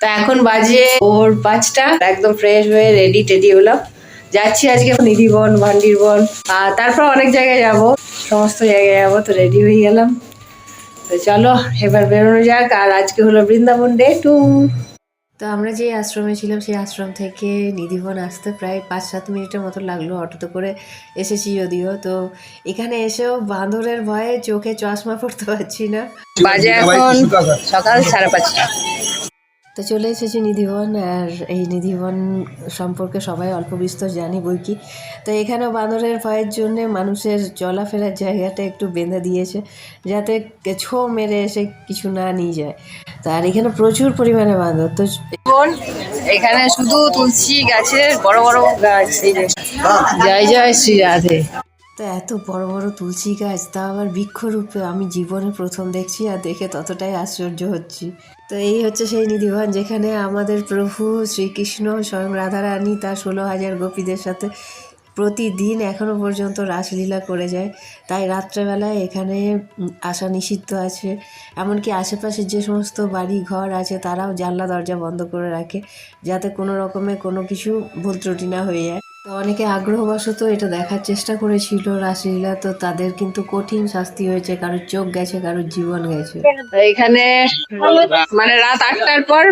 তা এখন বাজে ভোর 5টা, একদম ফ্রেশ হয়ে রেডি টেডি হলাম, যাচ্ছি আজকে নিধিবন, ভান্ডিরবন, আর তারপর অনেক জায়গায় যাব, সমস্ত জায়গায় যাবো। তো রেডি হয়ে গেলাম, তো চলো এবার বেরোনো যাক। আর আজকে হলো বৃন্দাবন ডে 2। তো আমরা যে আশ্রমে ছিলাম সেই আশ্রম থেকে নিধিবন আসতে প্রায় 5-7 মিনিটের মতো লাগলো, অটোতে করে এসেছি যদিও। তো এখানে এসেও বাঁদরের ভয়ে চোখে চশমা পড়তে পারছি না। বাজে এখন সকাল 5:30। তো চলে এসেছি নিধিবন। আর এই নিধিবন সম্পর্কে সবাই অল্প বিস্তর জানি বই কি। তো এখানেও বাঁদরের ভয়ের জন্য মানুষের চলাফেরার জায়গাটা একটু বেঁধে দিয়েছে, যাতে ছো মেরে এসে কিছু না নিয়ে যায়। তো আর এখানে প্রচুর পরিমাণে বাঁদর। তো এখানে শুধু তুলসী গাছের বড় বড় গাছ, এই যে জয় জয় শ্রী রাধে। তো এত বড় বড় তুলসী গাছ, তা আবার বৃক্ষরূপে, আমি জীবনে প্রথম দেখছি, আর দেখে ততটাই আশ্চর্য হচ্ছি। তো এই হচ্ছে সেই নিধিবন যেখানে আমাদের প্রভু শ্রীকৃষ্ণ স্বয়ং রাধারানী তার 16,000 গোপীদের সাথে প্রতিদিন এখনও পর্যন্ত রাসলীলা করে যায়। তাই রাত্রেবেলায় এখানে আসা নিষিদ্ধ আছে। এমনকি আশেপাশের যে সমস্ত বাড়ি ঘর আছে তারাও জানলা দরজা বন্ধ করে রাখে, যাতে কোনো রকমে কোনো কিছু ভুল ত্রুটি না হয়ে যায়। তো অনেকে আগ্রহবশত এটা দেখার চেষ্টা করেছিল রাসলীলা, তো তাদের কিন্তু কঠিন শাস্তি হয়েছে, কারোর চোখ গেছে, কারোর জীবন গেছে। এখানে মানে রাত 8টার পর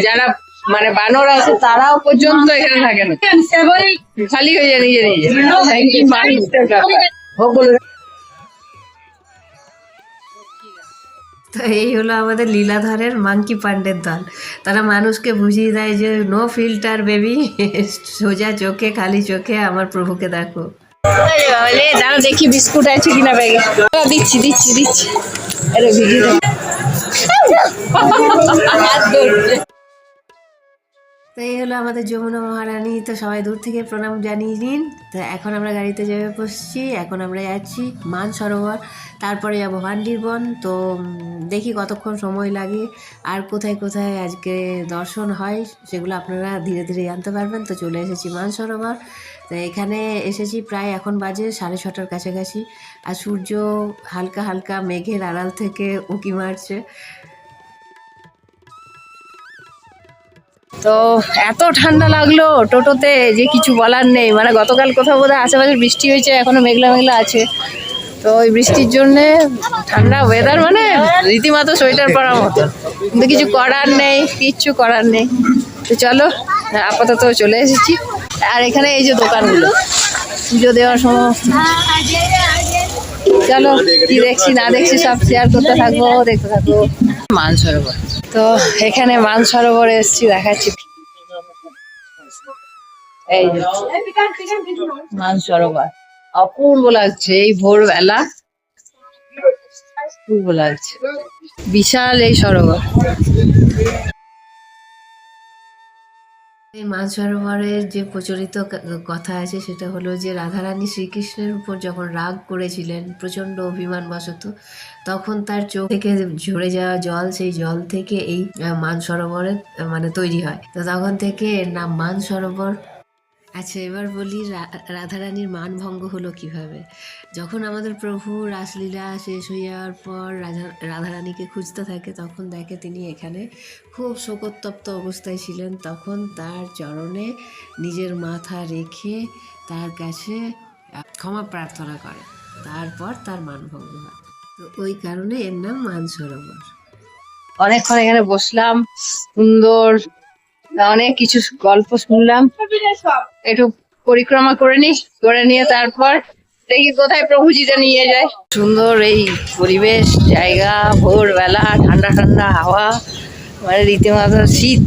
যারা মানে বানর আছে তারাও পর্যন্ত এখানে থাকে না, খালি হয়ে যায় নিজে নিজে। তো এই হলো আমাদের লীলাধরের মাংকি পান্ডের দল। তারা মানুষকে বুঝিয়ে দেয় যে নো ফিল্টার বেবি, সোজা চোখে, খালি চোখে আমার প্রভুকে দেখো। দাঁড়া দেখি বিস্কুট আছে কিনা ব্যাগে। দিচ্ছি দিচ্ছি দিচ্ছি, আরে ভিডিও তো এই হলো আমাদের যমুনা মহারানী। তো সবাই দূর থেকে প্রণাম জানিয়ে নিন। তো এখন আমরা গাড়িতে যাবে বসছি, এখন আমরা যাচ্ছি মানসরোবর, তারপরে যাবো ভান্ডিরবন। তো দেখি কতক্ষণ সময় লাগে আর কোথায় কোথায় আজকে দর্শন হয় সেগুলো আপনারা ধীরে ধীরে জানতে পারবেন। তো চলে এসেছি মানসরোবর। তো এখানে এসেছি প্রায় এখন বাজে 6:30 কাছাকাছি, আর সূর্য হালকা হালকা মেঘের আড়াল থেকে উঁকি মারছে। তো এত ঠান্ডা লাগলো টোটোতে যে কিছু বলার নেই। মানে গতকাল কোথাও বোধহয় আশেপাশে বৃষ্টি হয়েছে, এখনো মেঘলা মেঘলা আছে। তো ওই বৃষ্টির জন্যে ঠান্ডা ওয়েদার, মানে রীতিমতো সোয়েটার পরার মতো, কিন্তু কিছু করার নেই, কিচ্ছু করার নেই। তো চলো আপাতত চলে এসেছি। আর এখানে এই যে দোকানগুলো পুজো দেওয়ার সমস্ত, চলো কি দেখছি না দেখছি সব শেয়ার করতে থাকবো, দেখতে থাকবো। মানসরোবর, তো এখানে মানসরোবরে এসেছি, দেখাচ্ছি। এই মানসরোবর অপূর্ব লাগছে, এই ভোরবেলা অপূর্ব লাগছে, বিশাল এই সরোবর। এই মানসরোবরের যে প্রচলিত কথা আছে সেটা হলো যে রাধারানী শ্রীকৃষ্ণের উপর যখন রাগ করেছিলেন প্রচণ্ড অভিমানবশত, তখন তার চোখ থেকে ঝরে যাওয়া জল, সেই জল থেকে এই মানসরোবরের মানে তৈরি হয়। তো তখন থেকে এর নাম মানসরোবর। আচ্ছা, এবার বলি রাধারানীর মানভঙ্গ হলো কিভাবে। যখন আমাদের প্রভু রাসলীলা শেষ হয়ে যাওয়ার পর রাধারানীকে খুঁজতে থাকে, তখন দেখে তিনি এখানে খুব শোকোত্তপ্ত অবস্থায় ছিলেন। তখন তার চরণে নিজের মাথা রেখে তার কাছে ক্ষমা প্রার্থনা করে, তারপর তার মানভঙ্গ হয়। তো ওই কারণে এর নাম মানসরোবর। অনেকক্ষণ এখানে বসলাম, সুন্দর অনেক কিছু গল্প শুনলাম, একটু পরিক্রমা করে নিয়ে তারপর দেখি কোথায় প্রভুজিটা নিয়ে যায়। সুন্দর এই পরিবেশ, জায়গা, ভোরবেলা, ঠান্ডা ঠান্ডা হাওয়া, মানে রীতিমতো শীত।